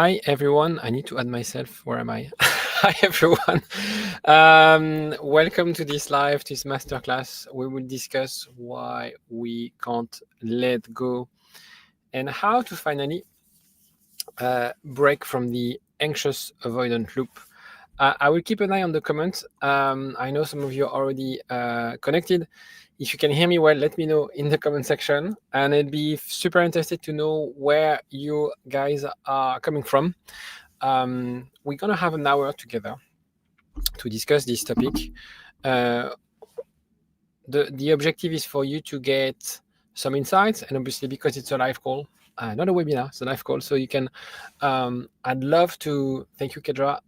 Hi, everyone. I need to add myself. Where am I? Hi, everyone. Welcome to this masterclass. We will discuss why we can't let go and how to finally break from the anxious avoidant loop. I will keep an eye on the comments. I know some of you are already connected. If you can hear me well, let me know in the comment section. And I'd be super interested to know where you guys are coming from. We're going to have an hour together to discuss this topic. The objective is for you to get some insights, and obviously because it's a live call, not a webinar, it's a live call, so you can, I'd love to, thank you, Kedra.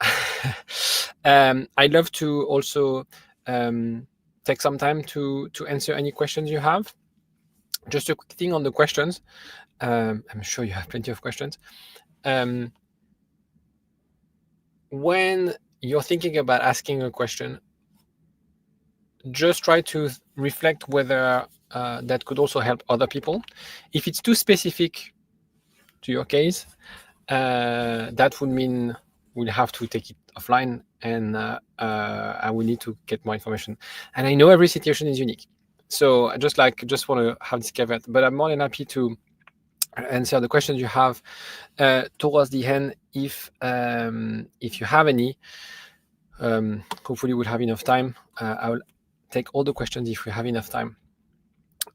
I'd love to also take some time to answer any questions you have. Just a quick thing on the questions. I'm sure you have plenty of questions. When you're thinking about asking a question, just try to reflect whether that could also help other people. If it's too specific to your case, that would mean we'll have to take it offline, and I will need to get more information. And I know every situation is unique, so I just want to have this caveat. But I'm more than happy to answer the questions you have towards the end, if you have any. Hopefully we'll have enough time. I will take all the questions if we have enough time.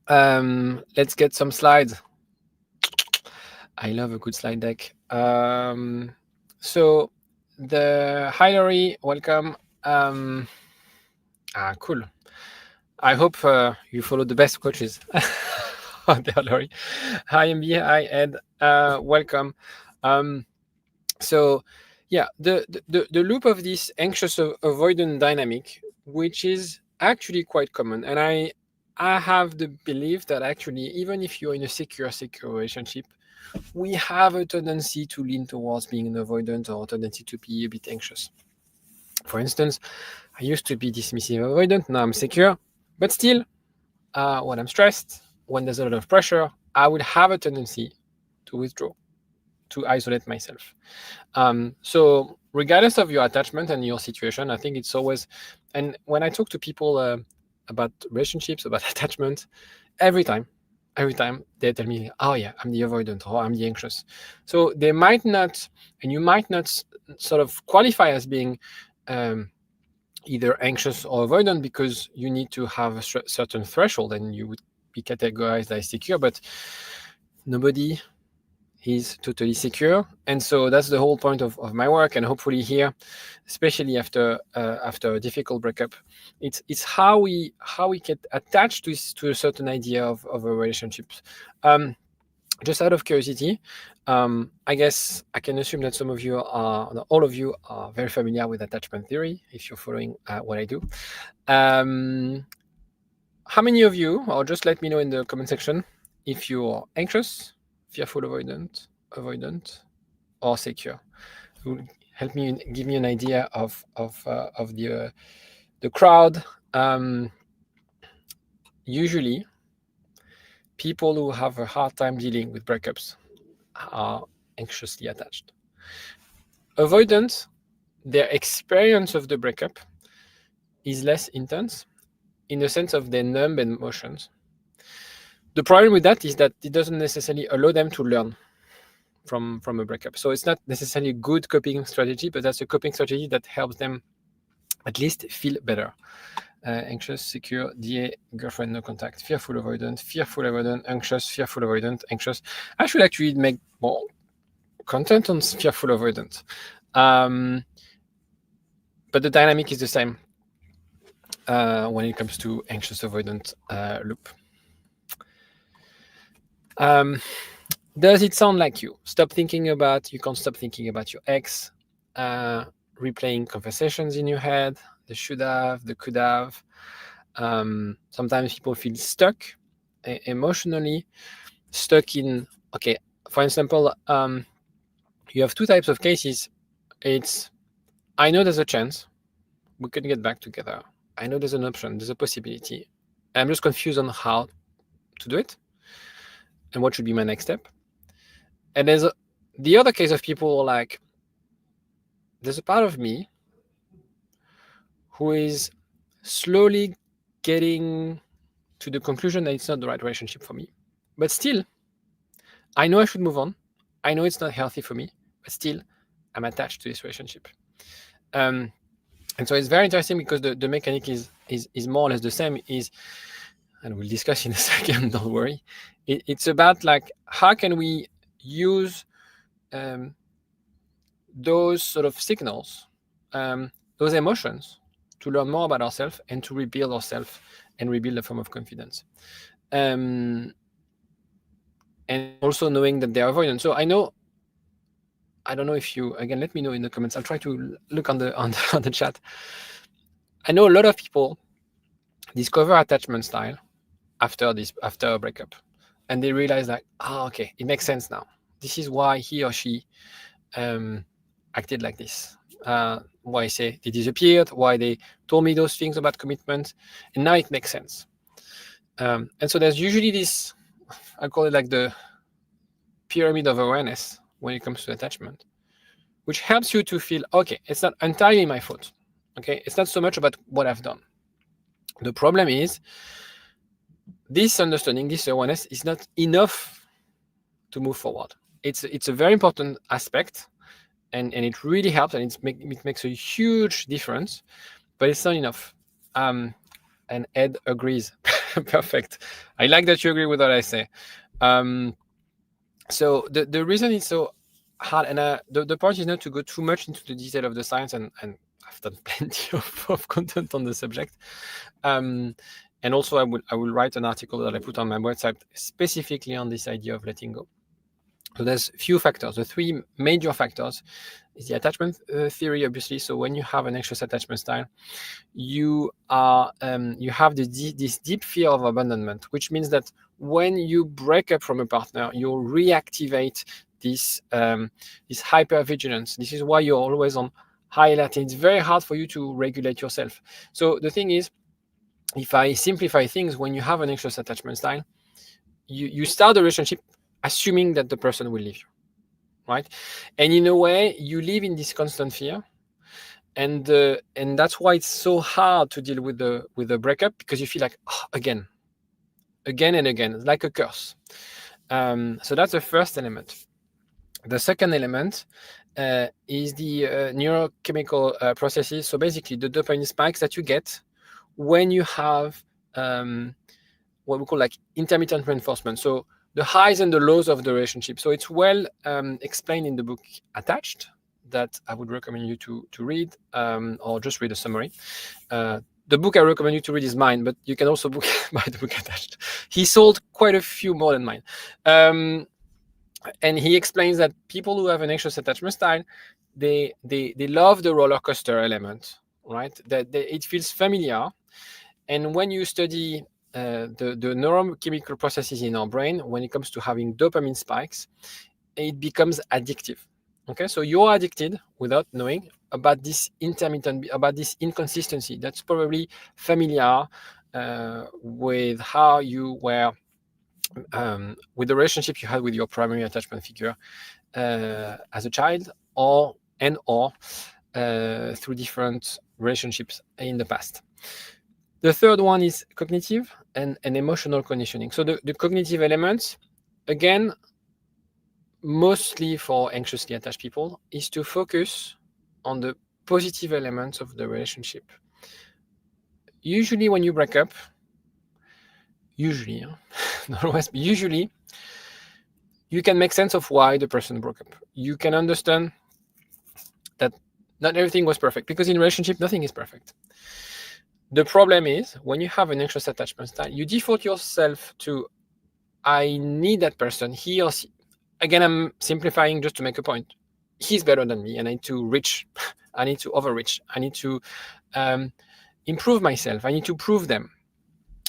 Let's get some slides. I love a good slide deck. So the Hilary, welcome. Cool. I hope you follow the best coaches. The Hilary. Hi MB, hi Ed, welcome. So yeah, the loop of this anxious avoidant dynamic, which is actually quite common, and I have the belief that actually, even if you're in a secure relationship, we have a tendency to lean towards being an avoidant, or a tendency to be a bit anxious. For instance, I used to be dismissive avoidant, now I'm secure, but still, when I'm stressed, when there's a lot of pressure, I would have a tendency to withdraw, to isolate myself. So regardless of your attachment and your situation, I think it's always, and when I talk to people about relationships, about attachment, every time they tell me, oh yeah, I'm the avoidant, or I'm the anxious. So they might not, and you might not sort of qualify as being either anxious or avoidant, because you need to have a certain threshold and you would be categorized as secure, but nobody is totally secure. And so that's the whole point of my work, and hopefully here, especially after a difficult breakup, it's how we get attached to a certain idea of a relationship. Just out of curiosity, I guess I can assume that all of you are very familiar with attachment theory, if you're following what I do. How many of you, or just let me know in the comment section, if you're anxious, fearful avoidant, or secure? It will help me, give me an idea of the crowd. Usually, people who have a hard time dealing with breakups are anxiously attached. Avoidant, their experience of the breakup is less intense, in the sense of their numb emotions. The problem with that is that it doesn't necessarily allow them to learn from a breakup. So it's not necessarily a good coping strategy, but that's a coping strategy that helps them at least feel better. Anxious, secure, DA, girlfriend, no contact, fearful, avoidant, anxious, fearful, avoidant, anxious. I should actually make more content on fearful avoidant. But the dynamic is the same when it comes to anxious avoidant loop. Does it sound like you? You can't stop thinking about your ex, replaying conversations in your head, the should have, the could have. Sometimes people feel stuck emotionally, stuck in, okay, for example, you have two types of cases. It's, I know there's a chance we can get back together. I know there's an option, there's a possibility. I'm just confused on how to do it and what should be my next step. And there's The other case of people like, there's a part of me who is slowly getting to the conclusion that it's not the right relationship for me. But still, I know I should move on. I know it's not healthy for me, but still, I'm attached to this relationship. And so it's very interesting because the mechanic is more or less the same. And we'll discuss in a second. Don't worry. It's about like how can we use those sort of signals, those emotions, to learn more about ourselves and to rebuild ourselves and rebuild a form of confidence. And also knowing that they're avoidant. So I don't know if you, again, let me know in the comments. I'll try to look on the chat. I know a lot of people discover attachment style after a breakup, and they realize like, okay, it makes sense now. This is why he or she acted like this. Why they disappeared, why they told me those things about commitment, and now it makes sense. And so there's usually this, I call it like the pyramid of awareness when it comes to attachment, which helps you to feel, okay, it's not entirely my fault. Okay, it's not so much about what I've done. The problem is this understanding, this awareness is not enough to move forward. It's a very important aspect, and it really helps, and it makes a huge difference, but it's not enough. And Ed agrees. Perfect. I like that you agree with what I say. So the reason it's so hard, and the point is not to go too much into the detail of the science, and I've done plenty of content on the subject. And also I will write an article that I put on my website specifically on this idea of letting go. So there's few factors. The three major factors is the attachment theory, obviously. So when you have an anxious attachment style, you have this deep fear of abandonment, which means that when you break up from a partner, you reactivate this hypervigilance. This is why you're always on high alert. It's very hard for you to regulate yourself. So the thing is, if I simplify things, when you have an anxious attachment style, you start the relationship assuming that the person will leave you, right? And in a way, you live in this constant fear, and that's why it's so hard to deal with the breakup, because you feel like, again and again, it's like a curse. So that's the first element. The second element is the neurochemical processes. So basically, the dopamine spikes that you get when you have what we call like intermittent reinforcement. So the highs and the lows of the relationship. So it's well explained in the book Attached, that I would recommend you to read, or just read a summary. The book I recommend you to read is mine, but you can also buy the book Attached. He sold quite a few more than mine. And he explains that people who have an anxious attachment style, they love the roller coaster element, right? That it feels familiar. And when you study the neurochemical processes in our brain, when it comes to having dopamine spikes, it becomes addictive. Okay, so you're addicted without knowing about this inconsistency that's probably familiar with how you were, with the relationship you had with your primary attachment figure as a child, or through different relationships in the past. The third one is cognitive and emotional conditioning. So the cognitive elements, again, mostly for anxiously attached people, is to focus on the positive elements of the relationship. Usually when you break up, not always, but usually, you can make sense of why the person broke up. You can understand that not everything was perfect, because in a relationship, nothing is perfect. The problem is when you have an anxious attachment style, you default yourself to, I need that person, he or she. Again, I'm simplifying just to make a point. He's better than me, and I need to reach. I need to overreach. I need to improve myself. I need to prove them,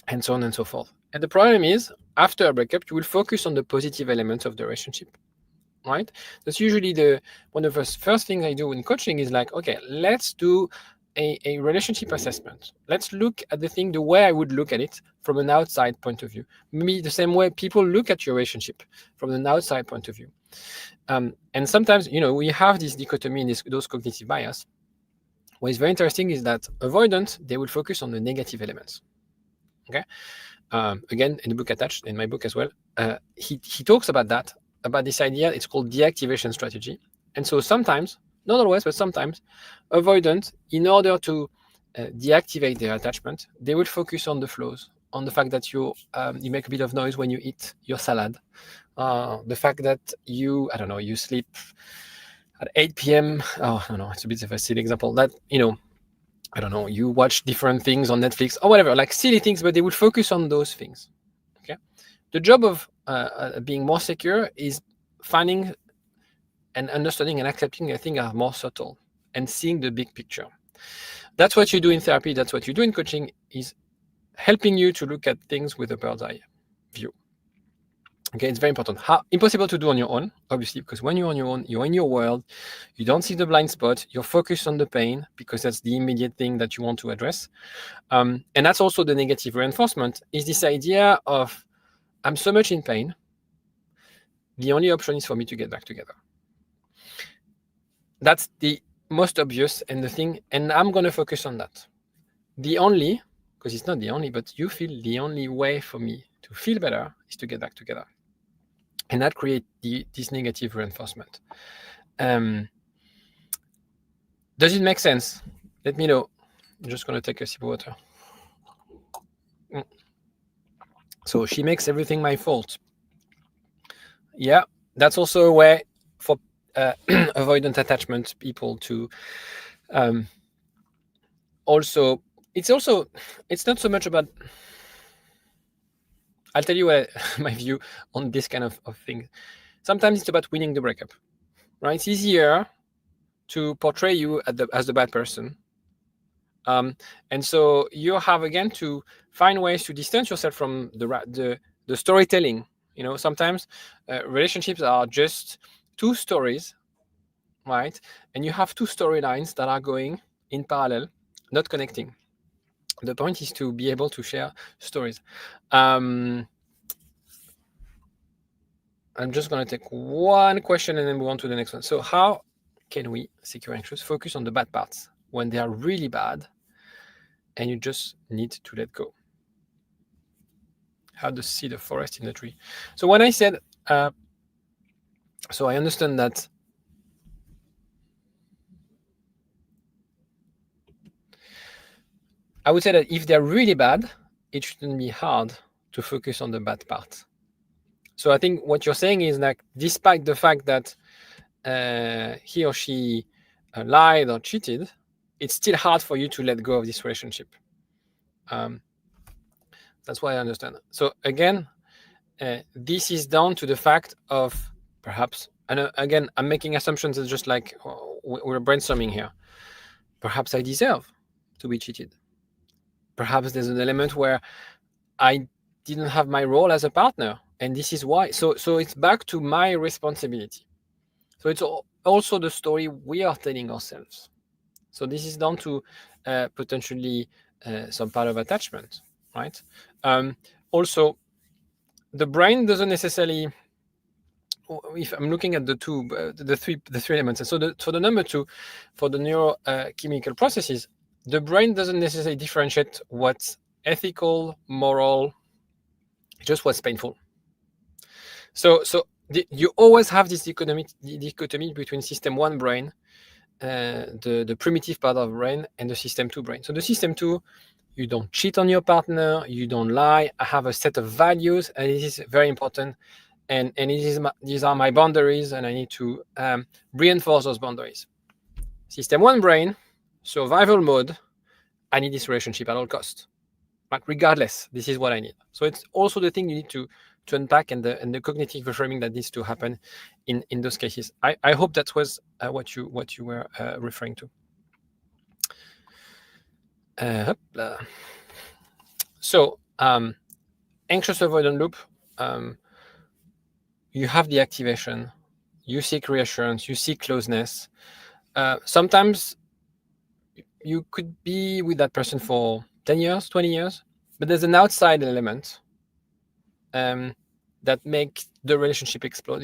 and so on and so forth. And the problem is, after a breakup, you will focus on the positive elements of the relationship, right? That's usually one of the first things I do in coaching is like, okay, let's do a relationship assessment. Let's look at the thing the way I would look at it from an outside point of view. Maybe the same way people look at your relationship from an outside point of view. And sometimes, we have this dichotomy in those cognitive bias. What is very interesting is that avoidant, they will focus on the negative elements. Okay. Again, in the book attached, in my book as well, he talks about that, about this idea. It's called deactivation strategy. And so sometimes, not always, but sometimes, avoidant, in order to deactivate their attachment, they will focus on the flows, on the fact that you make a bit of noise when you eat your salad, the fact that you sleep at 8 p.m. Oh, no, it's a bit of a silly example. That, you watch different things on Netflix or whatever, like silly things, but they would focus on those things. Okay. The job of being more secure is finding and understanding and accepting a thing are more subtle and seeing the big picture. That's what you do in therapy. That's what you do in coaching, is helping you to look at things with a bird's eye view. Okay, it's very important. Impossible to do on your own, obviously, because when you're on your own, you're in your world, you don't see the blind spot, you're focused on the pain because that's the immediate thing that you want to address. And that's also the negative reinforcement, is this idea of, I'm so much in pain, the only option is for me to get back together. That's the most obvious and the thing, and I'm going to focus on that. The only, because it's not the only, but you feel the only way for me to feel better is to get back together. And that creates this negative reinforcement. Does it make sense? Let me know. I'm just going to take a sip of water. So she makes everything my fault. Yeah, that's also a way for avoidant attachment people to also, it's not so much about, I'll tell you my view on this kind of thing. Sometimes it's about winning the breakup, right? It's easier to portray you as the bad person. And so you have, again, to find ways to distance yourself from the storytelling. Sometimes relationships are just two stories, right? And you have two storylines that are going in parallel, not connecting. The point is to be able to share stories. I'm just going to take one question and then move on to the next one. So how can we, secure anxious, focus on the bad parts when they are really bad and you just need to let go? How to see the forest in the tree. So when I said, so I understand that I would say that if they're really bad, it shouldn't be hard to focus on the bad part. So I think what you're saying is that despite the fact that he or she lied or cheated, it's still hard for you to let go of this relationship. That's what I understand. So again, this is down to the fact of perhaps, and again, I'm making assumptions. It's just like we're brainstorming here. Perhaps I deserve to be cheated. Perhaps there's an element where I didn't have my role as a partner, and this is why. So it's back to my responsibility. So it's also the story we are telling ourselves. So this is down to potentially some part of attachment, right? Also, the brain doesn't necessarily. If I'm looking at the three elements, and so for the number two, for the neurochemical processes, the brain doesn't necessarily differentiate what's ethical, moral, just what's painful. So you always have this dichotomy between system 1 brain, the primitive part of brain, and the system 2 brain. So the system 2, you don't cheat on your partner, you don't lie. I have a set of values, and it is very important. And these are my boundaries, and I need to reinforce those boundaries. System 1 brain, survival mode. I need this relationship at all costs. But regardless, this is what I need. So it's also the thing you need to unpack, and the cognitive reframing that needs to happen in those cases. I hope that was what you were referring to. So anxious avoidant loop. You have the activation, you seek reassurance, you seek closeness. Sometimes you could be with that person for 10 years, 20 years, but there's an outside element that makes the relationship explode.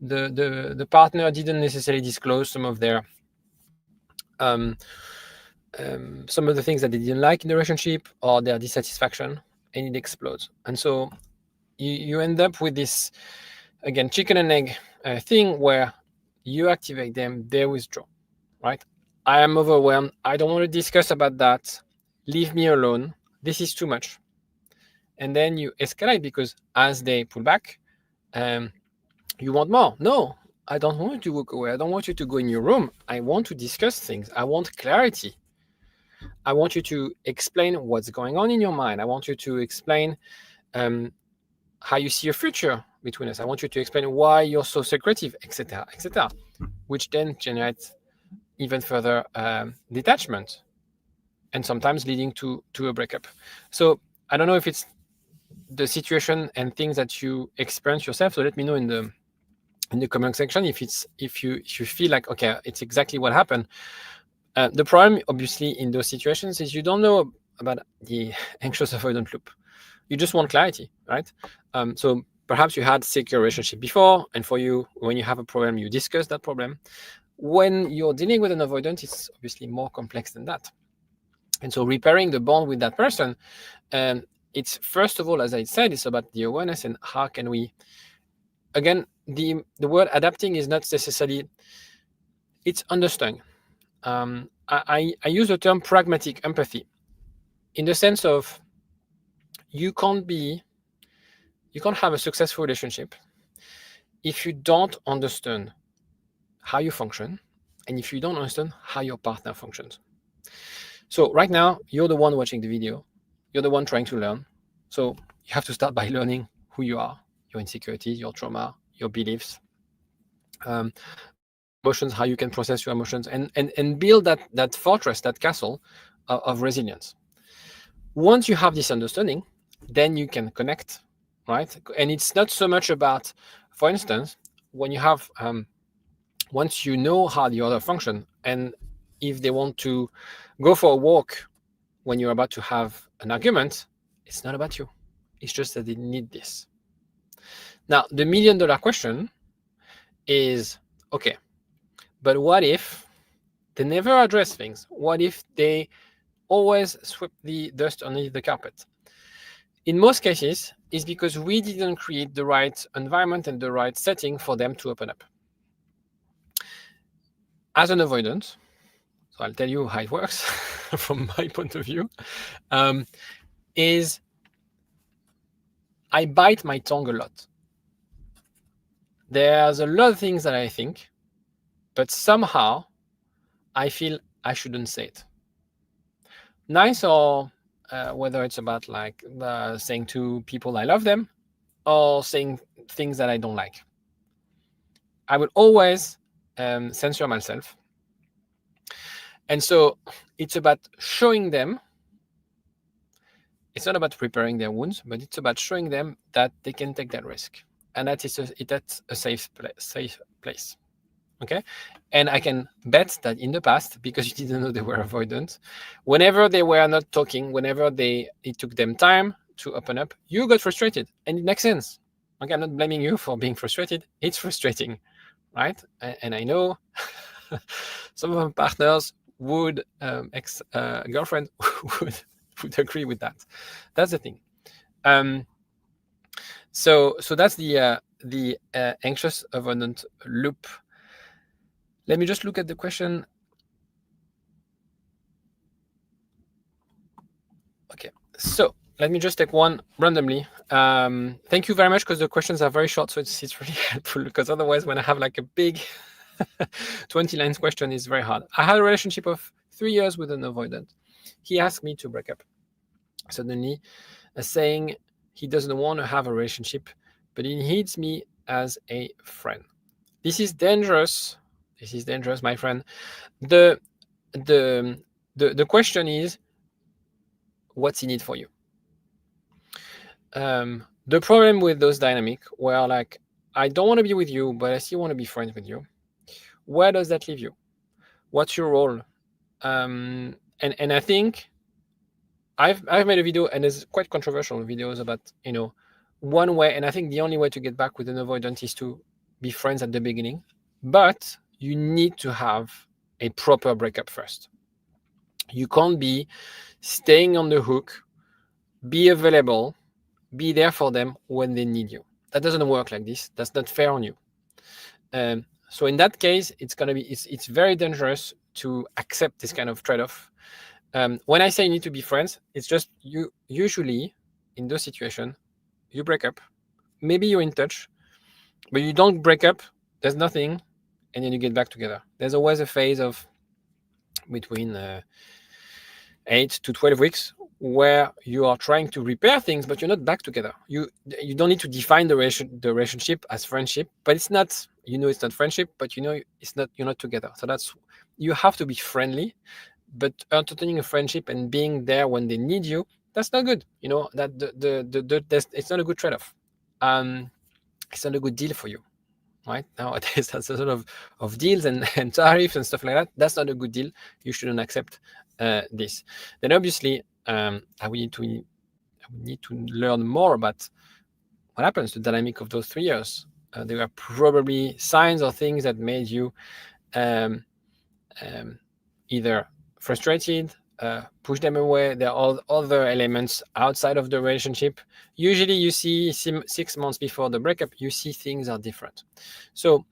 The partner didn't necessarily disclose some of their some of the things that they didn't like in the relationship or their dissatisfaction, and it explodes. And so you end up with this, again, chicken and egg thing where you activate them, they withdraw, right? I am overwhelmed. I don't want to discuss about that. Leave me alone. This is too much. And then you escalate because as they pull back, you want more. No, I don't want you to walk away. I don't want you to go in your room. I want to discuss things. I want clarity. I want you to explain what's going on in your mind. I want you to explain how you see your future between us. I want you to explain why you're so secretive, etc., etc., which then generates even further detachment and sometimes leading to a breakup. So I don't know if it's the situation and things that you experience yourself. So let me know in the comment section if you feel like, okay, it's exactly what happened. The problem, obviously, in those situations is you don't know about the anxious avoidant loop. You just want clarity, right? So perhaps you had secure relationship before, and for you, when you have a problem, you discuss that problem. When you're dealing with an avoidant, it's obviously more complex than that. And so repairing the bond with that person, it's first of all, as I said, it's about the awareness and how can we, again, the word adapting is not necessarily, it's understanding. I use the term pragmatic empathy in the sense of you can't have a successful relationship if you don't understand how you function and if you don't understand how your partner functions. So right now, you're the one watching the video. You're the one trying to learn. So you have to start by learning who you are, your insecurities, your trauma, your beliefs, emotions, how you can process your emotions, and build that fortress, that castle of resilience. Once you have this understanding, then you can connect, right? And it's not so much about, for instance, when you have, once you know how the other function, and if they want to go for a walk when you're about to have an argument, it's not about you. It's just that they need this. Now, the $1 million question is, okay, but what if they never address things? What if they always sweep the dust underneath the carpet? In most cases, it's because we didn't create the right environment and the right setting for them to open up. As an avoidant, so I'll tell you how it works from my point of view, is I bite my tongue a lot. There's a lot of things that I think, but somehow I feel I shouldn't say it. Nice, or whether it's about like saying to people I love them or saying things that I don't like. I will always censor myself. And so it's about showing them, it's not about repairing their wounds, but it's about showing them that they can take that risk. And that's a safe place. Okay? And I can bet that in the past, because you didn't know they were avoidant, whenever they were not talking, whenever it took them time to open up, you got frustrated. And it makes sense. Okay, I'm not blaming you for being frustrated. It's frustrating, right? And I know some of my partners would, ex-girlfriend would agree with that. That's the thing. So that's the anxious avoidant loop. Let me just look at the question. Okay, so let me just take one randomly. Thank you very much, because the questions are very short, so it's really helpful, because otherwise when I have like a big 20 lines question, it's very hard. I had a relationship of 3 years with an avoidant. He asked me to break up suddenly, saying he doesn't want to have a relationship, but he needs me as a friend. This is dangerous. This is dangerous, my friend. The question is, what's in it for you? The problem with those dynamic where like, I don't want to be with you, but I still want to be friends with you. Where does that leave you? What's your role? And I think I've made a video, and there's quite controversial videos about, one way, and I think the only way to get back with an avoidant is to be friends at the beginning, but you need to have a proper breakup first. You can't be staying on the hook, be available, be there for them when they need you. That doesn't work like this. That's not fair on you. So in that case, it's very dangerous to accept this kind of trade-off. When I say you need to be friends, it's just you usually in those situations, you break up. Maybe you're in touch, but you don't break up. There's nothing, and then you get back together. There's always a phase of between 8 to 12 weeks where you are trying to repair things, but you're not back together. You don't need to define the relationship as friendship, but it's not. It's not friendship, but it's not. You're not together. So you have to be friendly, but entertaining a friendship and being there when they need you, that's not good. That it's not a good trade-off. It's not a good deal for you, right? Nowadays, that's a sort of deals and tariffs and stuff like that. That's not a good deal. You shouldn't accept this. Then obviously, I will need to learn more about what happens to the dynamic of those 3 years. There were probably signs or things that made you either frustrated, push them away. There are other elements outside of the relationship. Usually you see 6 months before the breakup, you see things are different. So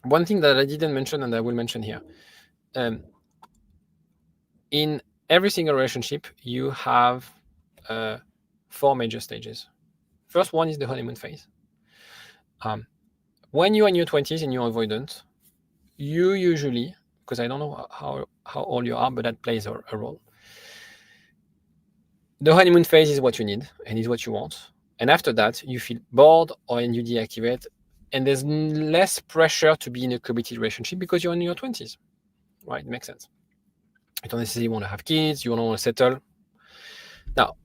one thing that I didn't mention, and I will mention here, in every single relationship, you have 4 major stages. First one is the honeymoon phase. When you're in your 20s and you're avoidant, you usually, because I don't know how old you are, but that plays a role. The honeymoon phase is what you need and is what you want. And after that, you feel bored or you deactivate, and there's less pressure to be in a committed relationship because you're in your 20s, right? It makes sense. You don't necessarily want to have kids, you don't want to settle. Now,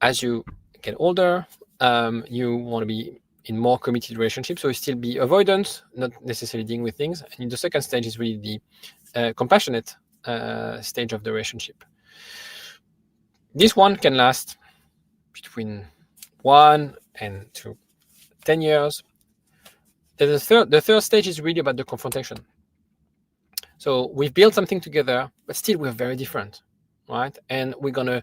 as you get older, you want to be in more committed relationships, so you still be avoidant, not necessarily dealing with things. And the second stage is really the compassionate stage of the relationship. This one can last between 1 and 10 years. The third stage is really about the confrontation. So we've built something together, but still we're very different, right? And we're going to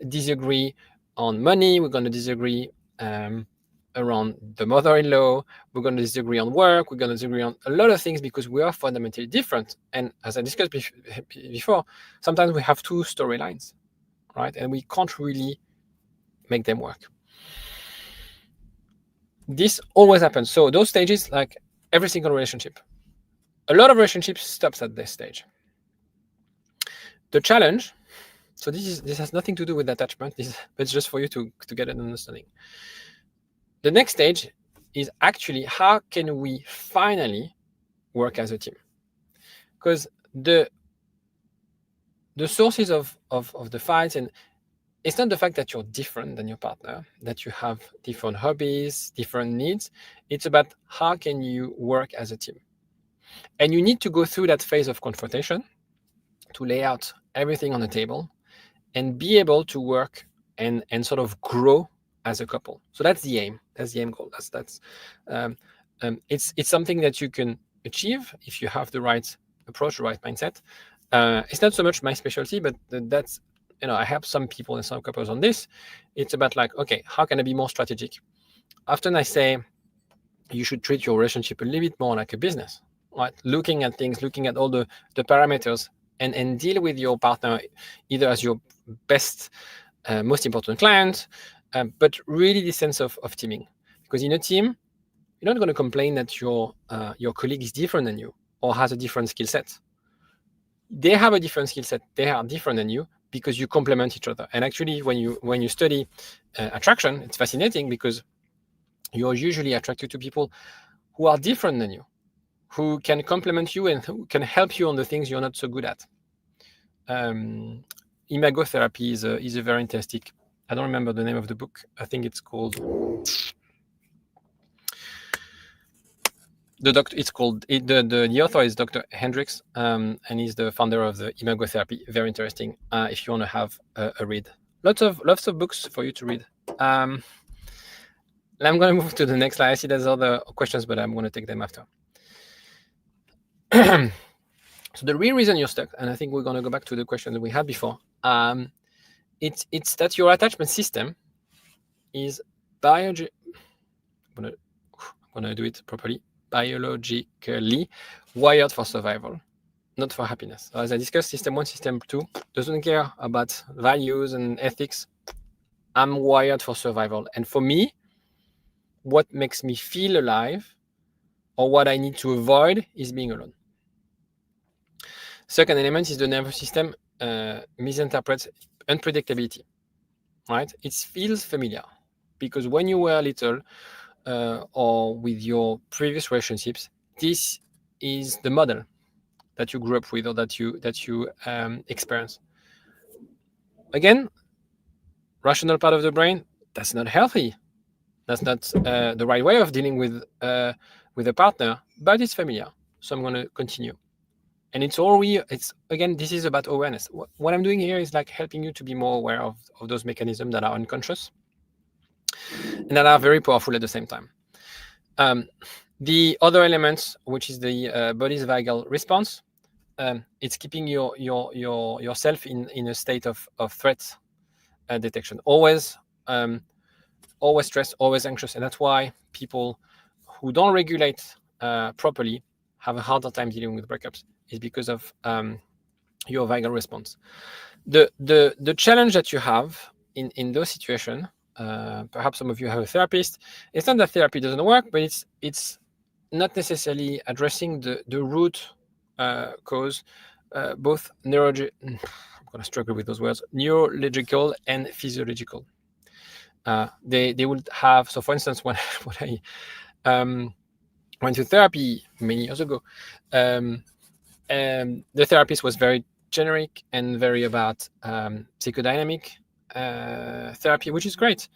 disagree on money. We're going to disagree around the mother-in-law. We're going to disagree on work. We're going to disagree on a lot of things because we are fundamentally different. And as I discussed before, sometimes we have 2 storylines, right? And we can't really make them work. This always happens. So those stages, like every single relationship, a lot of relationships stops at this stage. The challenge, so this has nothing to do with attachment, it's just for you to get an understanding. The next stage is actually how can we finally work as a team? Because the sources of the fights, and it's not the fact that you're different than your partner, that you have different hobbies, different needs. It's about how can you work as a team. And you need to go through that phase of confrontation to lay out everything on the table and be able to work and sort of grow as a couple. So that's the aim. That's the aim goal. It's something that you can achieve if you have the right approach, the right mindset. It's not so much my specialty, but that's, I help some people and some couples on this. It's about like, okay, how can I be more strategic? Often I say you should treat your relationship a little bit more like a business, right? Looking at things, looking at all the parameters, and deal with your partner either as your best, most important client, but really the sense of teaming. Because in a team, you're not going to complain that your colleague is different than you or has a different skill set. They have a different skill set. They are different than you because you complement each other. And actually, when you study attraction, it's fascinating because you're usually attracted to people who are different than you, who can complement you and who can help you on the things you're not so good at. Imagotherapy is a very interesting. I don't remember the name of the book. I think it's called It's called the author is Dr. Hendricks, and he's the founder of the imagotherapy. Very interesting. If you want to have a read, lots of books for you to read. I'm going to move to the next slide. I see there's other questions, but I'm going to take them after. So the real reason you're stuck, and I think we're going to go back to the question that we had before. It's that your attachment system is I'm gonna do it properly. Biologically wired for survival, not for happiness. As I discussed, system 1, system 2 doesn't care about values and ethics. I'm wired for survival. And for me, what makes me feel alive or what I need to avoid is being alone. Second element is the nervous system misinterprets unpredictability, right? It feels familiar because when you were little or with your previous relationships, this is the model that you grew up with or that you experience. Again, rational part of the brain, that's not healthy. That's not the right way of dealing with a partner, but it's familiar. So I'm going to continue. And it's again, this is about awareness. What I'm doing here is like helping you to be more aware of those mechanisms that are unconscious and that are very powerful at the same time. The other elements, which is the body's vagal response, it's keeping yourself in a state of threat detection. Always stressed, always anxious, and that's why people who don't regulate properly have a harder time dealing with breakups. Is because of your vagal response. The challenge that you have in those situations, perhaps some of you have a therapist. It's not that therapy doesn't work, but it's not necessarily addressing the root cause, both I'm going to struggle with those words, neurological and physiological. They would have, so for instance, when I went to therapy many years ago, the therapist was very generic and very about psychodynamic therapy, which is great.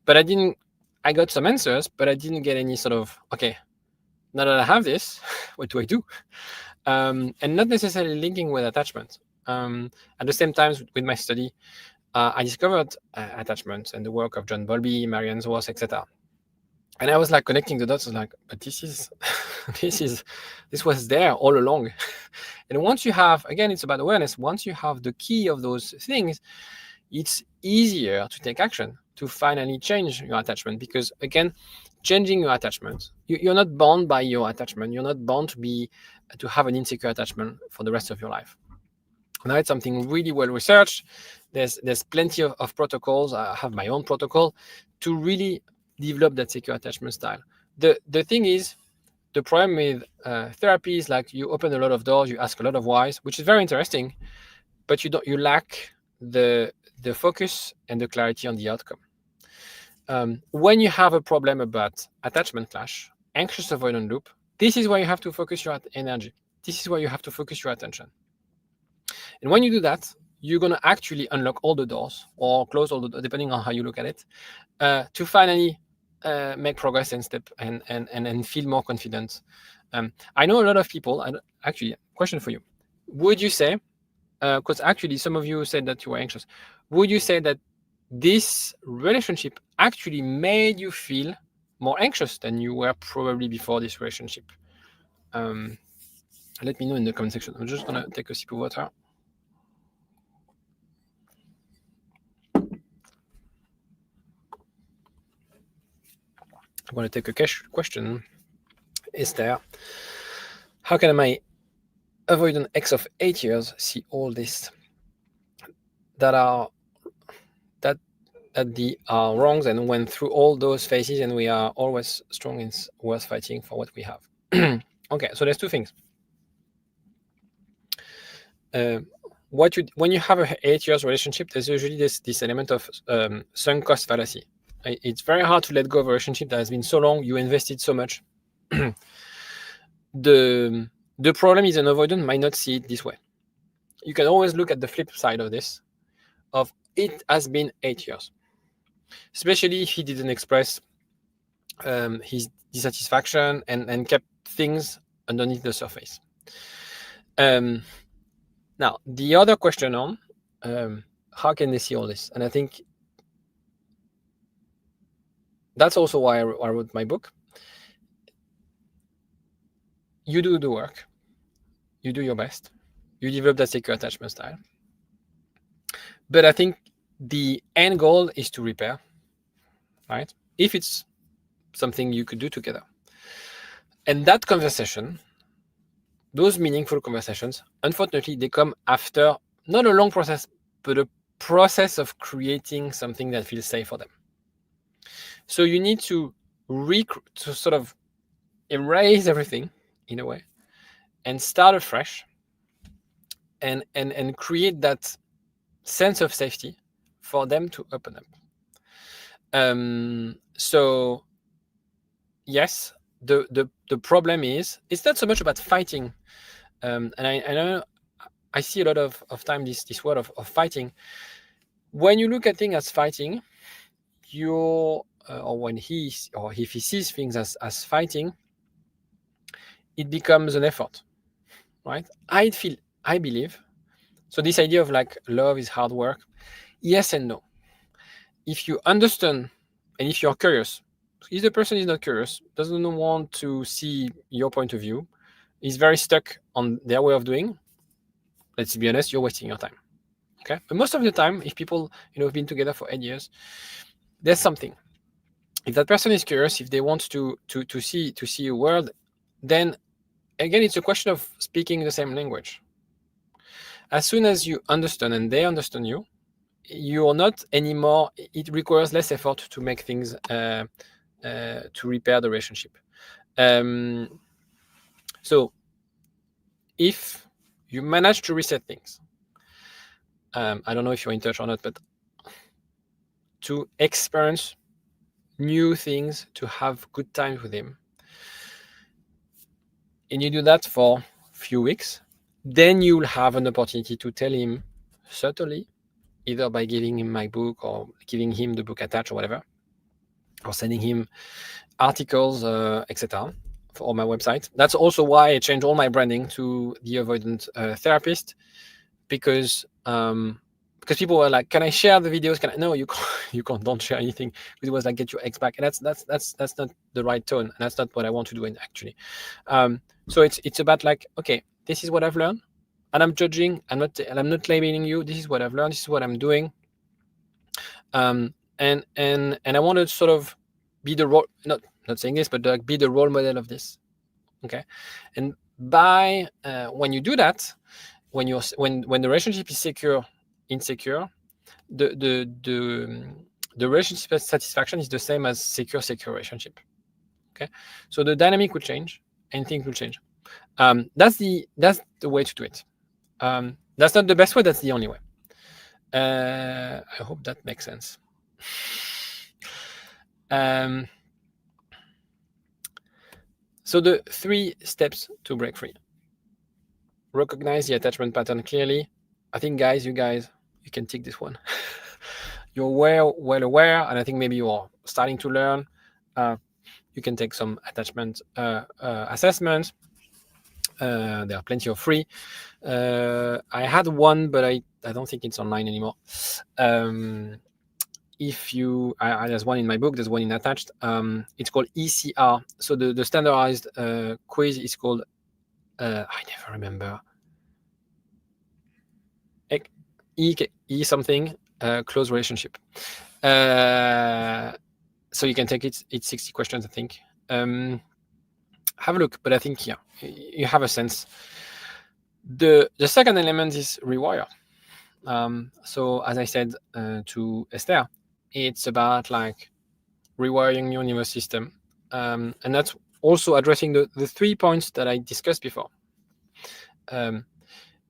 But I got some answers, but I didn't get any sort of, okay, now that I have this, what do I do? And not necessarily linking with attachment. At the same time, with my study, I discovered attachment and the work of John Bowlby, Marianne Zworth, etc. And I was like connecting the dots, like, but this was there all along. And once you have, again, it's about awareness. Once you have the key of those things, it's easier to take action to finally change your attachment. Because again, changing your attachment, you're not bound by your attachment. You're not bound to have an insecure attachment for the rest of your life. Now it's something really well researched. There's plenty of protocols. I have my own protocol to really develop that secure attachment style. The thing is, the problem with therapy is like you open a lot of doors, you ask a lot of whys, which is very interesting, but you lack the focus and the clarity on the outcome. When you have a problem about attachment clash, anxious-avoidant loop, this is where you have to focus your energy. This is where you have to focus your attention. And when you do that, you're going to actually unlock all the doors or close all the doors, depending on how you look at it, to finally make progress and step and feel more confident. I know a lot of people, actually, question for you. Would you say, because actually some of you said that you were anxious, would you say that this relationship actually made you feel more anxious than you were probably before this relationship? Let me know in the comment section. I'm just going to take a sip of water. I'm going to take a question. Esther, how can my avoidant ex of 8 years see all this that are wrongs and went through all those phases, and we are always strong and worth fighting for what we have? Okay, so there's two things. When you have a 8 years relationship, there's usually this element of sunk cost fallacy. It's very hard to let go of a relationship that has been so long, you invested so much. The problem is an avoidant might not see it this way. You can always look at the flip side of this, of it has been 8 years. Especially if he didn't express his dissatisfaction and kept things underneath the surface. Now, the other question on how can they see all this? And I think that's also why I wrote my book. You do the work, you do your best, you develop that secure attachment style. But I think the end goal is to repair, right? If it's something you could do together. And that conversation, those meaningful conversations, unfortunately, they come after not a long process, but a process of creating something that feels safe for them. So you need to sort of erase everything in a way and start afresh and create that sense of safety for them to open up. So yes, the problem is it's not so much about fighting. And I know I see a lot of time this word of fighting. When you look at things as fighting, or when if he sees things as fighting, it becomes an effort, right? I believe. So this idea of like love is hard work, yes and no. If you understand and if you're curious, if the person is not curious, doesn't want to see your point of view, is very stuck on their way of doing, let's be honest, you're wasting your time. Okay, but most of the time, if people have been together for 8 years, there's something. If that person is curious, if they want to see a world, then again, it's a question of speaking the same language. As soon as you understand and they understand you, you're not anymore. It requires less effort to make things to repair the relationship. So if you manage to reset things, I don't know if you're in touch or not, but to experience new things, to have good times with him, and you do that for a few weeks, then you'll have an opportunity to tell him subtly, either by giving him my book or giving him the book attached or whatever, or sending him articles, etc. on my website. That's also why I changed all my branding to the Avoidant Therapist, because people were like, "Can I share the videos?" No, you can't. You can't. Don't share anything. It was like, "Get your ex back," and that's not the right tone, and that's not what I want to do. Actually, so it's about like, okay, this is what I've learned, and I'm judging. I'm not labeling you. This is what I've learned. This is what I'm doing. And I want to sort of be the role. Not saying this, but like be the role model of this. Okay, and by when you do that, when the relationship is insecure, the relationship satisfaction is the same as secure relationship. Okay, so the dynamic will change and things will change. That's the way to do it. That's not the best way. That's the only way. I hope that makes sense. So the 3 steps to break free. Recognize the attachment pattern clearly. I think, you can take this one. You're well aware, and I think maybe you are starting to learn. You can take some attachment assessments. There are plenty of free. I had one, but I don't think it's online anymore. If you, there's one in my book, there's one in attached. It's called ECR. So the standardized quiz is called, I never remember. E something, close relationship. So you can take it. It's 60 questions, I think. Have a look, but I think you have a sense. The second element is rewire. So as I said to Esther, it's about like rewiring your nervous system, and that's also addressing the 3 points that I discussed before. And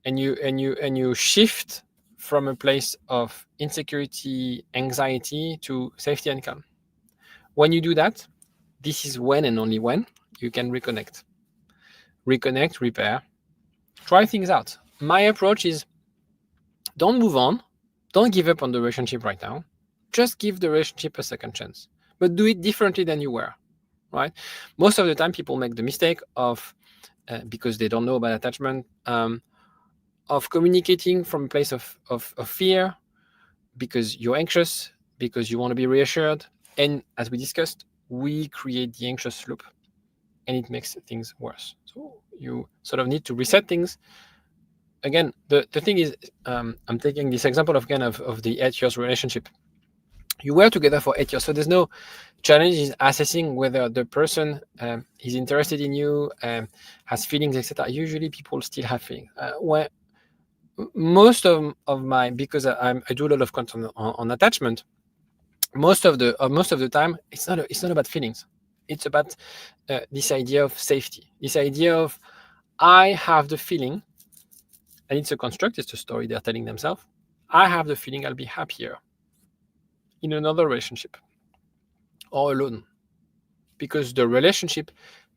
you shift from a place of insecurity, anxiety to safety and calm. When you do that, this is when and only when you can reconnect, repair, try things out. My approach is don't move on, don't give up on the relationship right now. Just give the relationship a second chance, but do it differently than you were. right? Most of the time, people make the mistake of, because they don't know about attachment, of communicating from a place of fear, because you're anxious, because you want to be reassured. And as we discussed, we create the anxious loop, and it makes things worse. So you sort of need to reset things. Again, the thing is, I'm taking this example again of the 8 years relationship. You were together for 8 years, so there's no challenge in assessing whether the person is interested in you, has feelings, etc. Usually, people still have feelings. When most of my, because I do a lot of content on attachment, most of the time it's not about feelings. It's about this idea of safety, this idea of, I have the feeling, and it's a construct, it's a story they're telling themselves. I have the feeling I'll be happier in another relationship or alone, because the relationship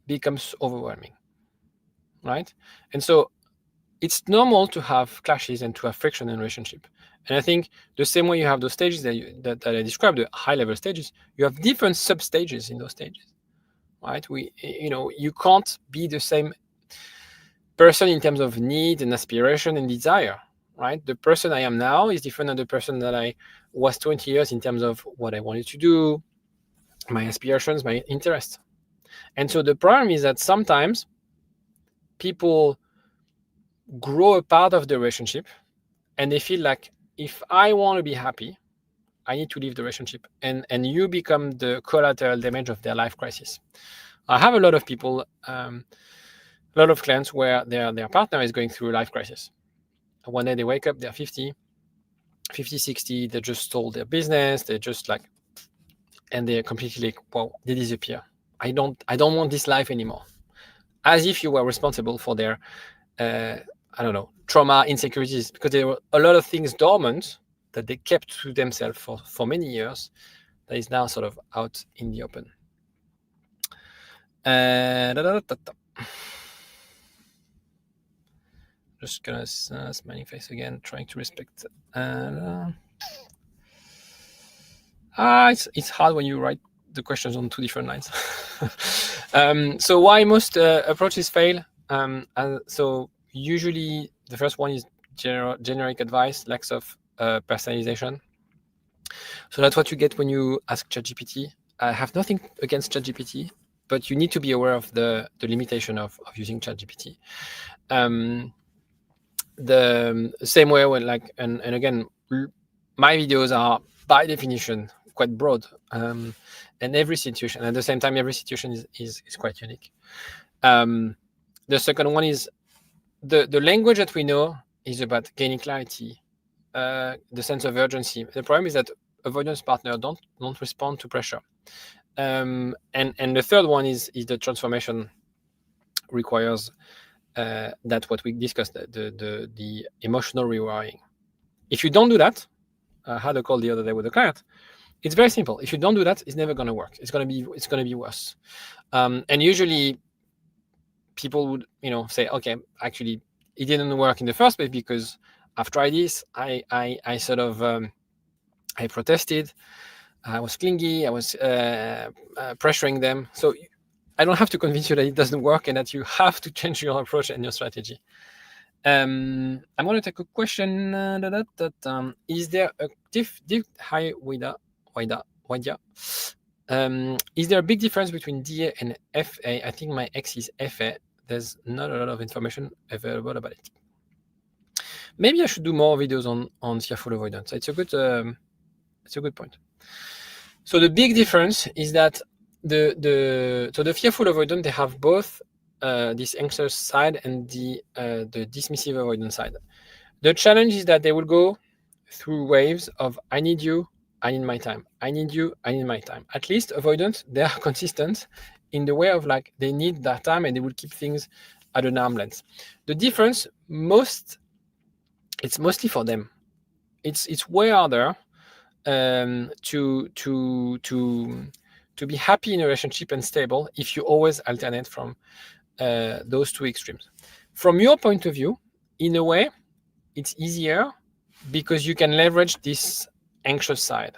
becomes overwhelming, right? And so it's normal to have clashes and to have friction in a relationship. And I think the same way you have those stages that I described, the high level stages, you have different sub stages in those stages, right? You can't be the same person in terms of need and aspiration and desire, right? The person I am now is different than the person that I was 20 years in terms of what I wanted to do, my aspirations, my interests. And so the problem is that sometimes people grow a part of the relationship and they feel like, if I want to be happy, I need to leave the relationship. And you become the collateral damage of their life crisis. I have a lot of people, a lot of clients where their partner is going through a life crisis. One day they wake up, they're 50, 60, they just sold their business, they're just like, and they're completely like, well, they disappear. I don't want this life anymore. As if you were responsible for their, I don't know, trauma, insecurities, because there were a lot of things dormant that they kept to themselves for many years, that is now sort of out in the open. Just gonna smiling face again, trying to respect. It's hard when you write the questions on 2 different lines. So why most approaches fail? So usually the first one is generic advice, lack of personalization. So that's what you get when you ask ChatGPT. I have nothing against ChatGPT, but you need to be aware of the limitation of using ChatGPT. The same way when and again, my videos are by definition quite broad, and every situation, at the same time, every situation is quite unique. The second one is the language that we know is about gaining clarity, the sense of urgency. The problem is that avoidance partners don't respond to pressure. And the third one is the transformation requires that what we discussed, the emotional rewiring. If you don't do that, I had a call the other day with a client. It's very simple. If you don't do that, it's never going to work. It's going to be worse. And usually, people would say, okay, actually, it didn't work in the first place because I've tried this. I sort of I protested. I was clingy. I was pressuring them. So I don't have to convince you that it doesn't work and that you have to change your approach and your strategy. I'm going to take a question. Is there a hi Waida? Is there a big difference between DA and FA? I think my ex is FA. There's not a lot of information available about it. Maybe I should do more videos on fearful avoidance. It's a good point. So the big difference is that the fearful avoidant, they have both this anxious side and the dismissive avoidant side. The challenge is that they will go through waves of I need you, I need my time. I need you, I need my time. At least avoidant, they are consistent in the way of like they need that time and they will keep things at an arm's length. The difference, it's mostly for them. It's way harder to be happy in a relationship and stable if you always alternate from those two extremes. From your point of view, in a way, it's easier because you can leverage this anxious side.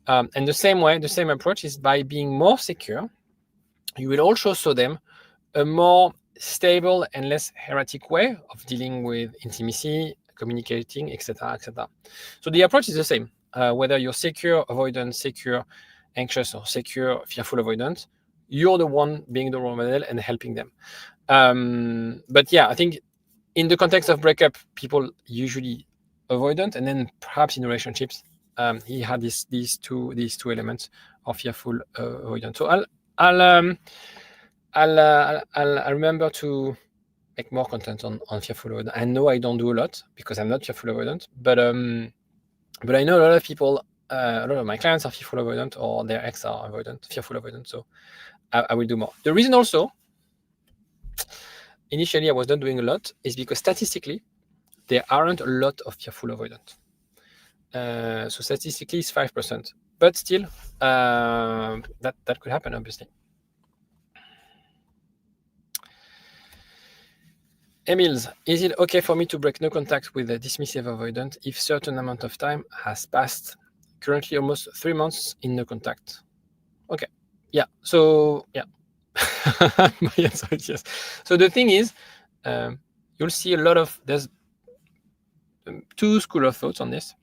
And the same approach is by being more secure you will also show them a more stable and less erratic way of dealing with intimacy, communicating, etc., etc. So the approach is the same, whether you're secure, avoidant, secure, anxious, or secure, fearful, avoidant. You're the one being the role model and helping them. But yeah, I think in the context of breakup, people usually avoidant, and then perhaps in relationships, he had these two elements of fearful, avoidant. So I'll remember to make more content on fearful avoidant. I know I don't do a lot because I'm not fearful avoidant, but I know a lot of people, a lot of my clients are fearful avoidant, or their ex are fearful avoidant. So I will do more. The reason also, initially I was not doing a lot, is because statistically there aren't a lot of fearful avoidant. So statistically it's 5%, but still that could happen, obviously. Emils, is it okay for me to break no contact with a dismissive avoidant if certain amount of time has passed? Currently almost 3 months in no contact. Okay. Yeah. So yeah. My answer is yes. So the thing is, you'll see a lot of, there's two school of thoughts on this.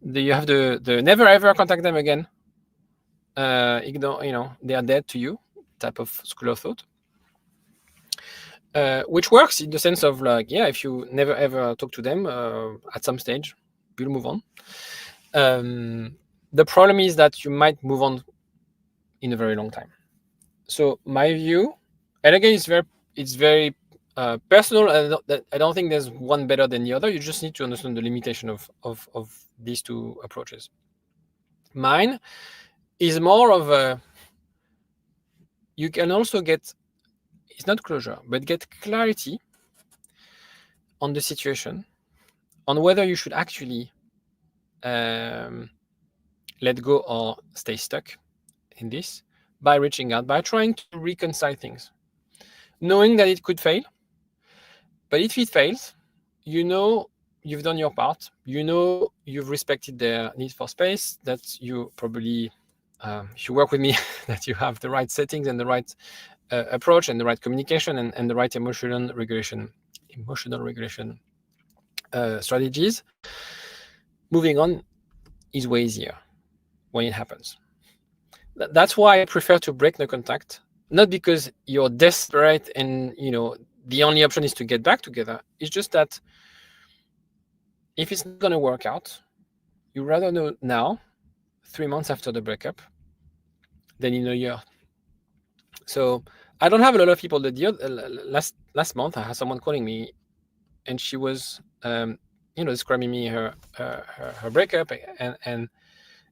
You have the never ever contact them again. Ignore, they are dead to you type of school of thought. Which works in the sense of like, yeah, if you never ever talk to them, at some stage, you'll move on. The problem is that you might move on in a very long time. So my view, and again, it's very personal. I don't think there's one better than the other. You just need to understand the limitation of these two approaches. Mine is more of a, you can also get, it's not closure, but get clarity on the situation, on whether you should actually let go or stay stuck in this by reaching out, by trying to reconcile things, knowing that it could fail. But if it fails, you've done your part. You've respected their need for space, that you probably, if you work with me, that you have the right settings and the right approach and the right communication and the right emotional regulation strategies. Moving on is way easier when it happens. That's why I prefer to break the contact, not because you're desperate and the only option is to get back together. It's just that if it's not going to work out, you rather know now, 3 months after the breakup, than in a year. So I don't have a lot of people. Last month I had someone calling me, and she was describing me her breakup and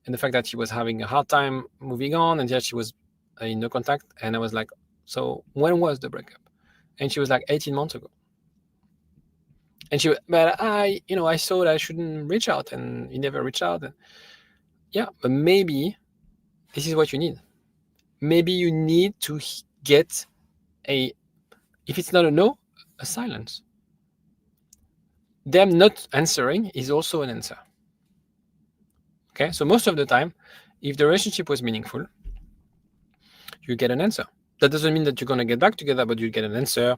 the fact that she was having a hard time moving on, and yet she was in no contact. And I was like, so when was the breakup? And she was like, 18 months ago. And but I saw that I shouldn't reach out, and you never reach out. And yeah, but maybe this is what you need. Maybe you need to get if it's not a no, a silence. Them not answering is also an answer. Okay, so most of the time, if the relationship was meaningful, you get an answer. That doesn't mean that you're going to get back together, but you get an answer.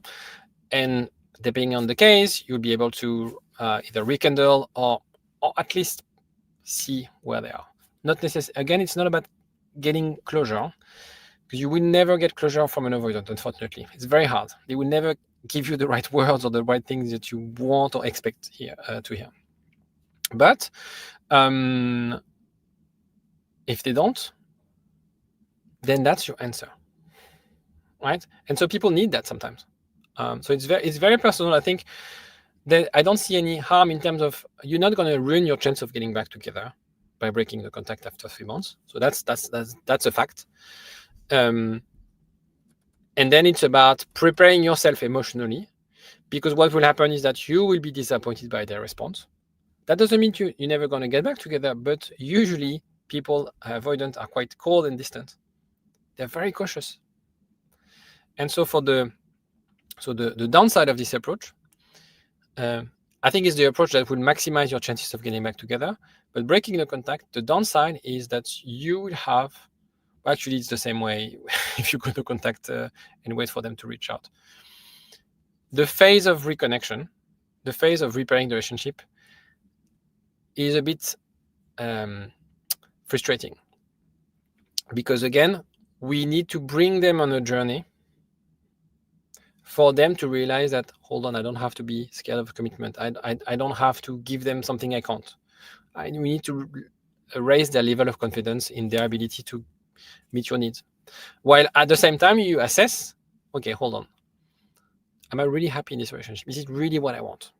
And depending on the case, you'll be able to either rekindle or at least see where they are. Not necessarily. Again, it's not about getting closure, because you will never get closure from an avoidant, unfortunately. It's very hard. They will never give you the right words or the right things that you want or expect to hear. But if they don't, then that's your answer, right? And so people need that sometimes. So it's very personal. I think that I don't see any harm in terms of, you're not going to ruin your chance of getting back together by breaking the contact after 3 months. So that's a fact. And then it's about preparing yourself emotionally, because what will happen is that you will be disappointed by their response. That doesn't mean you're never going to get back together, but usually people avoidant are quite cold and distant. They're very cautious. And so the downside of this approach, I think, is the approach that will maximize your chances of getting back together. But breaking the contact, the downside is that you will have Actually, it's the same way if you go to contact and wait for them to reach out. The phase of reconnection, the phase of repairing the relationship, is a bit frustrating, because again, we need to bring them on a journey for them to realize that, hold on, I don't have to be scared of commitment. I don't have to give them something I can't. We need to raise their level of confidence in their ability to meet your needs. While at the same time, you assess, okay, hold on. Am I really happy in this relationship? Is it really what I want?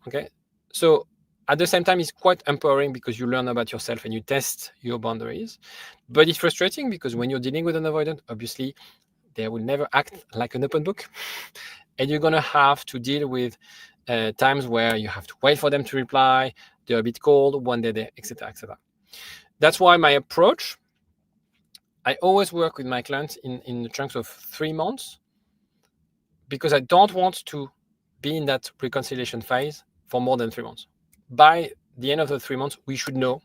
Okay. So at the same time, it's quite empowering because you learn about yourself and you test your boundaries. But it's frustrating because when you're dealing with an avoidant, obviously, they will never act like an open book. And you're going to have to deal with times where you have to wait for them to reply. They're a bit cold, one day, etc., etc. That's why my approach, I always work with my clients in the chunks of 3 months, because I don't want to be in that reconciliation phase for more than 3 months. By the end of the 3 months, we should know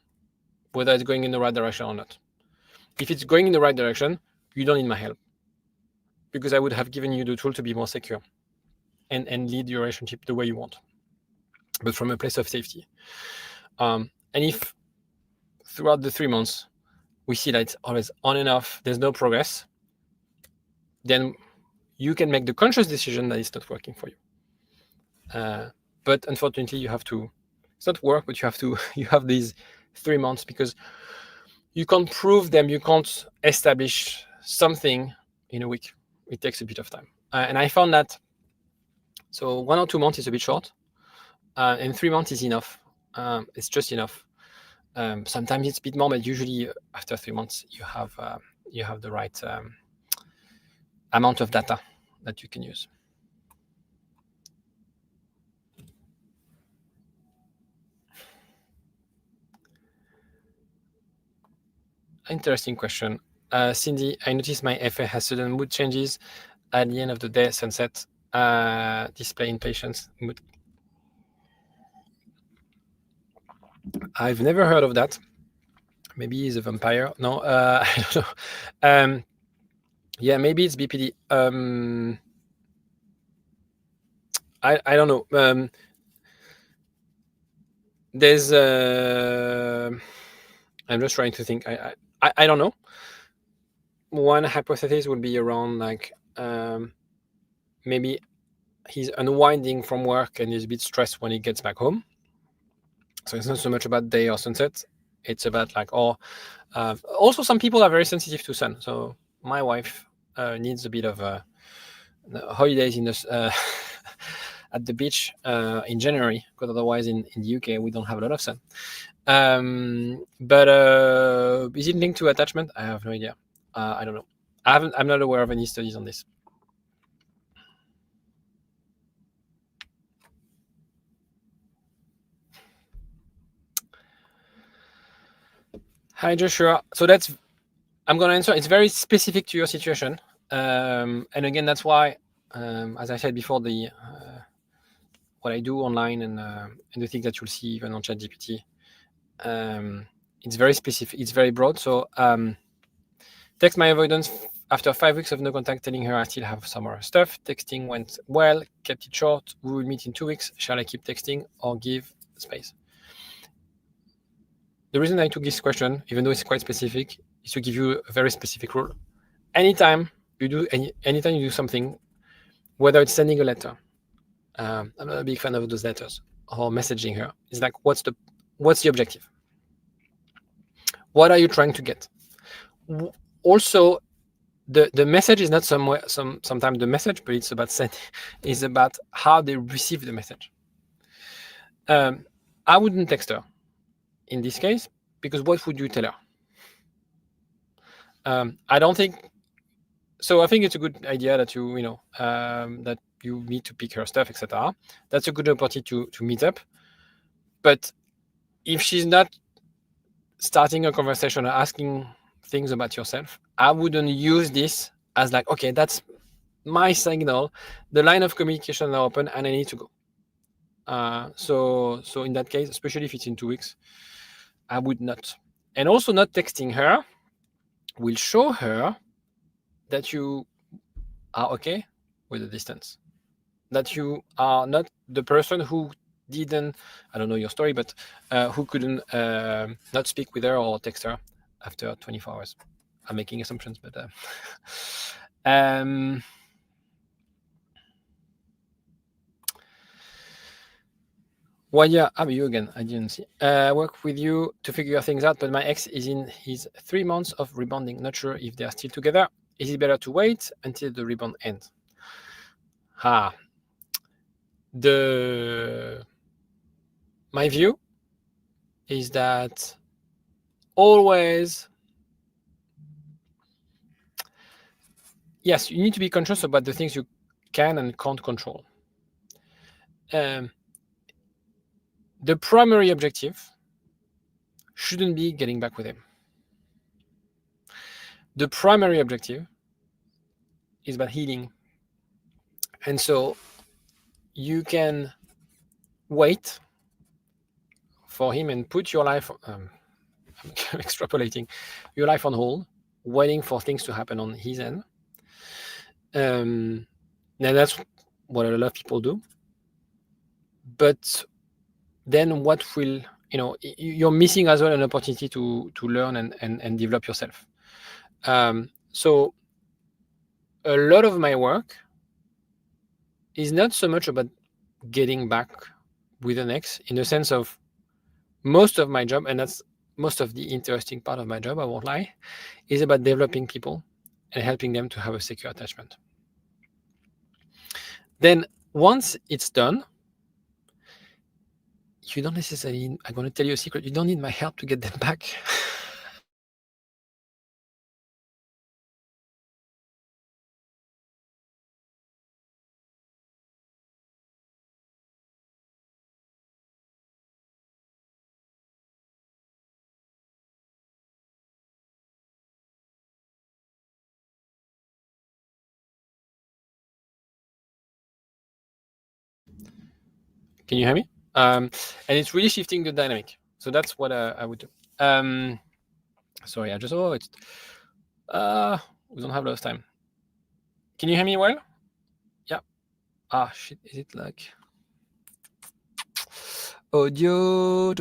whether it's going in the right direction or not. If it's going in the right direction, you don't need my help, because I would have given you the tool to be more secure and lead your relationship the way you want, but from a place of safety. And if throughout the 3 months, we see that it's always on and off, there's no progress, then you can make the conscious decision that it's not working for you. But unfortunately, you have to, it's not work, but you have these 3 months, because you can't prove them, you can't establish something in a week. It takes a bit of time. And I found that, so 1 or 2 months is a bit short, and 3 months is enough. It's just enough. Sometimes it's a bit more, but usually after 3 months, you have the right amount of data that you can use. Interesting question. Cindy, I noticed my FA has sudden mood changes at the end of the day, sunset, display in patients. Mood. I've never heard of that. Maybe he's a vampire. No, I don't know. Yeah, maybe it's BPD. I don't know. There's I'm just trying to think. I don't know. One hypothesis would be around like maybe he's unwinding from work and is a bit stressed when he gets back home. So it's not so much about day or sunset. It's about like, also some people are very sensitive to sun. So my wife needs a bit of holidays in this at the beach in January, because otherwise in the UK we don't have a lot of sun. But is it linked to attachment? I have no idea. I don't know. I'm not aware of any studies on this. Hi Joshua. So I'm going to answer. It's very specific to your situation, and again, that's why, as I said before, what I do online and the things that you'll see even on ChatGPT, it's very specific. It's very broad. So text my avoidance after 5 weeks of no contact, telling her I still have some more stuff. Texting went well, kept it short. We will meet in 2 weeks. Shall I keep texting or give space? The reason I took this question, even though it's quite specific, is to give you a very specific rule. Anytime you do something, whether it's sending a letter, I'm not a big fan of those letters, or messaging her, it's like, what's the objective? What are you trying to get? Also, the message is not sometimes the message, but it's about is about how they receive the message. I wouldn't text her in this case, because what would you tell her? I don't think so. I think it's a good idea that that you need to pick her stuff, etc. That's a good opportunity to meet up. But if she's not starting a conversation or asking things about yourself, I wouldn't use this as like, okay, that's my signal. The line of communication are open and I need to go. So in that case, especially if it's in 2 weeks, I would not. And also not texting her will show her that you are okay with the distance, that you are not the person who didn't, I don't know your story, but who couldn't not speak with her or text her after 24 hours. I'm making assumptions, but well, yeah, you again. I didn't see. Work with you to figure things out, but my ex is in his 3 months of rebounding. Not sure if they are still together. Is it better to wait until the rebound ends? My view is that always, yes, you need to be conscious about the things you can and can't control. The primary objective shouldn't be getting back with him. The primary objective is about healing. And so you can wait for him and put your life, I'm extrapolating, your life on hold, waiting for things to happen on his end. And that's what a lot of people do. But then what will, you're missing as well an opportunity to learn and develop yourself. So a lot of my work is not so much about getting back with an ex, in the sense of most of my job, and that's most of the interesting part of my job, I won't lie, is about developing people and helping them to have a secure attachment. Then once it's done, you don't necessarily, I'm going to tell you a secret, you don't need my help to get them back. Can you hear me? And it's really shifting the dynamic. So that's what I would do. Sorry, we don't have a lot of time. Can you hear me well? Yeah. Shit, is it like audio?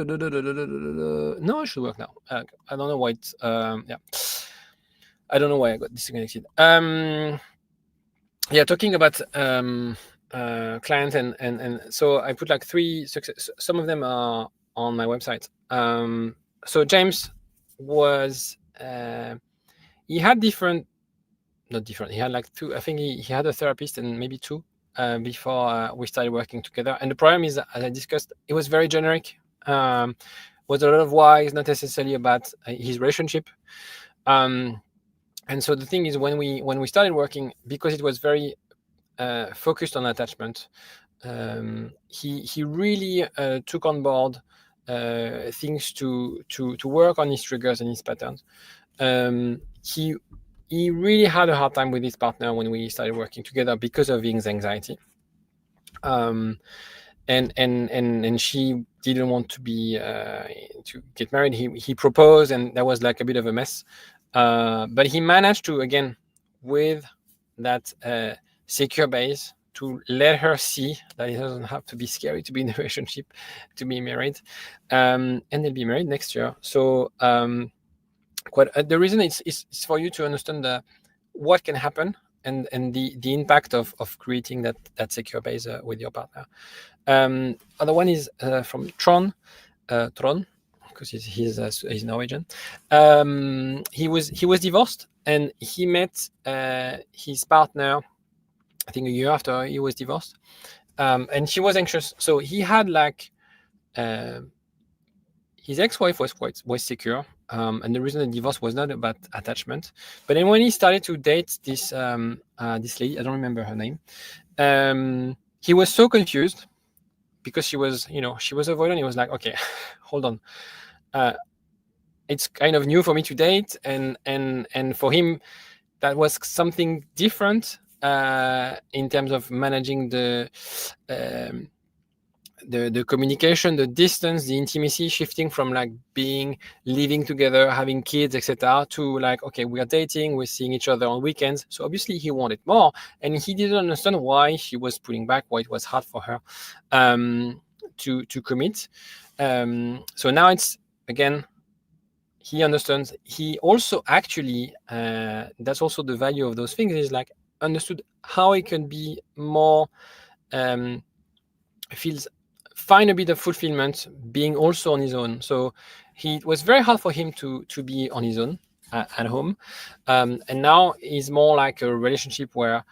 No, it should work now. I don't know why it's, yeah. I don't know why I got disconnected. Yeah, talking about clients and so I put like 3 success. Some of them are on my website. So James was he had not different. He had like 2. I think he had a therapist and maybe 2 before we started working together. And the problem is, as I discussed, it was very generic. Was a lot of whys, not necessarily about his relationship. And so the thing is, when we started working, because it was very focused on attachment, he really took on board things to work on his triggers and his patterns. He really had a hard time with his partner when we started working together because of his anxiety. And she didn't want to get married. He proposed, and that was like a bit of a mess. But he managed to, again, with that secure base, to let her see that it doesn't have to be scary to be in a relationship, to be married, and they'll be married next year. So the reason is for you to understand what can happen and the impact of creating that secure base with your partner. Other one is from Tron, because he's Norwegian. He was divorced, and he met his partner, I think, a year after he was divorced, and she was anxious. So he had like his ex-wife was secure, and the reason the divorce was not about attachment. But then when he started to date this lady, I don't remember her name, he was so confused because she was avoidant. He was like, okay, hold on. It's kind of new for me to date, and for him, that was something different in terms of managing the communication, the distance, the intimacy shifting from like being living together, having kids, etc., to like, okay, we are dating, we're seeing each other on weekends. So obviously he wanted more, and he didn't understand why she was pulling back, why it was hard for her to commit. So now it's again, he understands. He also actually that's also the value of those things, is like understood how he can be more feels find a bit of fulfillment being also on his own. So it was very hard for him to be on his own at home, and now he's more like a relationship where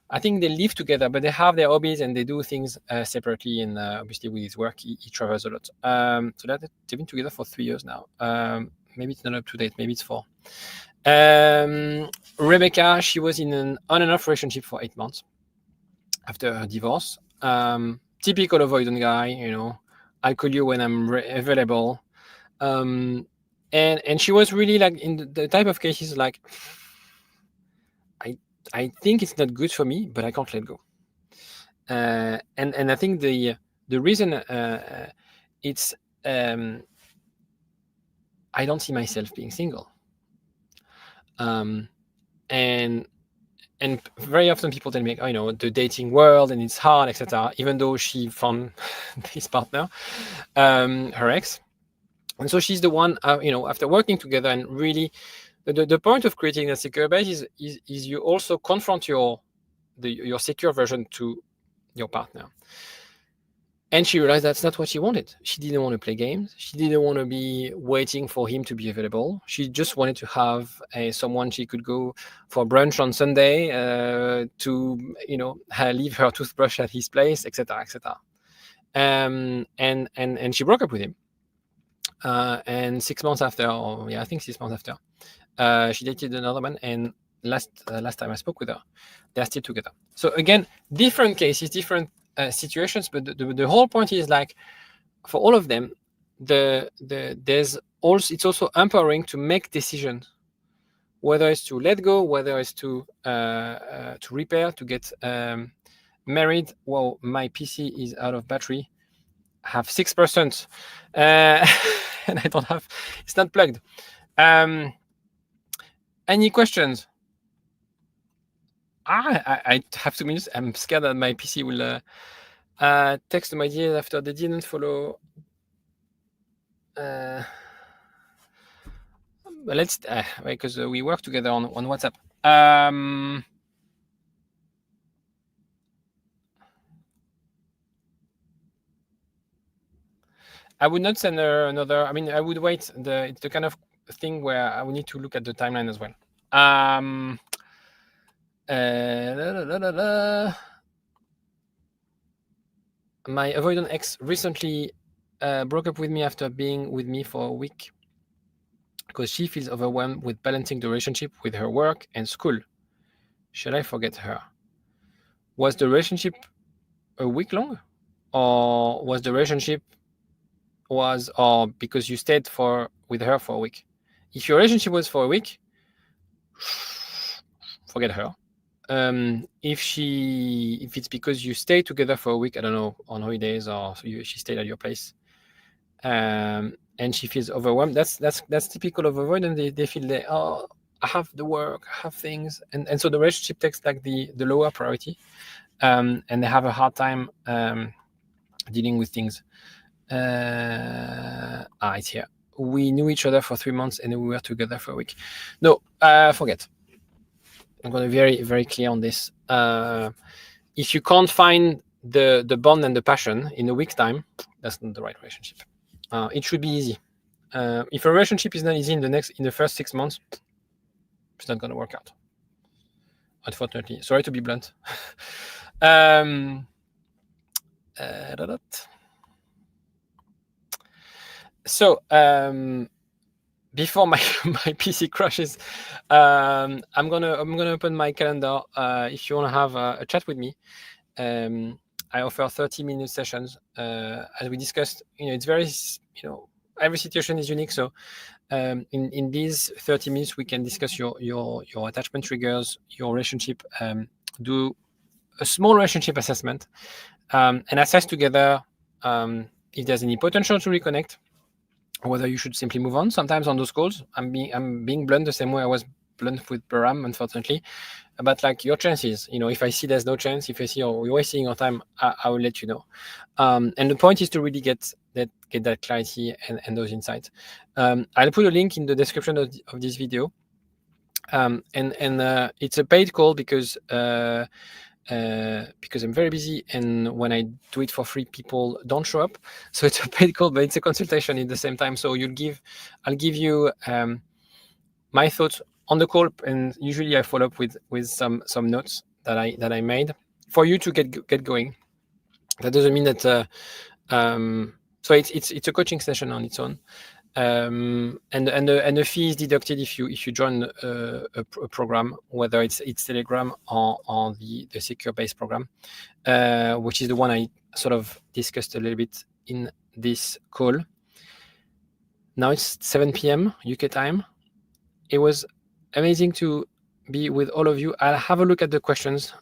I think they live together, but they have their hobbies and they do things separately. And obviously with his work, he travels a lot. So that they've been together for 3 years now. Maybe it's not up to date. Maybe it's 4. Rebecca, she was in an on and off relationship for 8 months after her divorce. Typical avoidant guy, I'll call you when I'm available. And she was really like in the type of cases like, I think it's not good for me, but I can't let go. And I think the reason it's I don't see myself being single. And very often people tell me, the dating world and it's hard, etc. Even though she found this partner, her ex, and so she's the one, after working together and really, the point of creating a secure base is you also confront your secure version to your partner. And she realized that's not what she wanted. She didn't want to play games. She didn't want to be waiting for him to be available. She just wanted to have someone she could go for brunch on Sunday to, leave her toothbrush at his place, etc., etc. And she broke up with him. And 6 months after, I think 6 months after, she dated another man. And last time I spoke with her, they're still together. So again, different cases, different situations, but the whole point is like, for all of them, it's also empowering to make decisions, whether it's to let go, whether it's to repair, to get married. Well, my PC is out of battery. I have 6%, and I don't have. It's not plugged. Any questions? I have 2 minutes. I'm scared that my PC will text my ideas after they didn't follow. Let's because we work together on WhatsApp. I would not send her another. I mean, I would wait. It's the kind of thing where I would need to look at the timeline as well. My avoidant ex recently broke up with me after being with me for a week because she feels overwhelmed with balancing the relationship with her work and school. Should I forget her? Was the relationship a week long, or was the relationship or because you stayed with her for a week? If your relationship was for a week, forget her. If it's because you stayed together for a week, I don't know, on holidays, or she stayed at your place, and she feels overwhelmed, that's typical of avoidance. They feel I have the work, I have things, and so the relationship takes like the lower priority, and they have a hard time dealing with things. It's here. We knew each other for 3 months and we were together for a week. No, forget. I'm going to be very, very clear on this. If you can't find the bond and the passion in a week's time, that's not the right relationship. It should be easy. If a relationship is not easy in the first 6 months, it's not going to work out. Unfortunately, sorry to be blunt. So before my PC crashes, I'm gonna open my calendar. If you want to have a chat with me, I offer 30-minute sessions. As we discussed, it's very, every situation is unique. So in these 30 minutes, we can discuss your attachment triggers, your relationship, do a small relationship assessment, and assess together if there's any potential to reconnect, or whether you should simply move on. Sometimes on those calls, I'm being blunt the same way I was blunt with Baram, unfortunately, about like your chances. If I see there's no chance, if I see you're wasting your time, I will let you know. And the point is to really get that clarity and those insights. I'll put a link in the description of this video. And it's a paid call because I'm very busy, and when I do it for free, people don't show up. So it's a paid call, but it's a consultation at the same time. So I'll give you my thoughts on the call, and usually I follow up with some notes that I made for you to get going. That doesn't mean that. So it's a coaching session on its own. And the fee is deducted if you join a program, whether it's Telegram or the secure base program, which is the one I sort of discussed a little bit in this call. Now it's 7 p.m. UK time. It was amazing to be with all of you. I'll have a look at the questions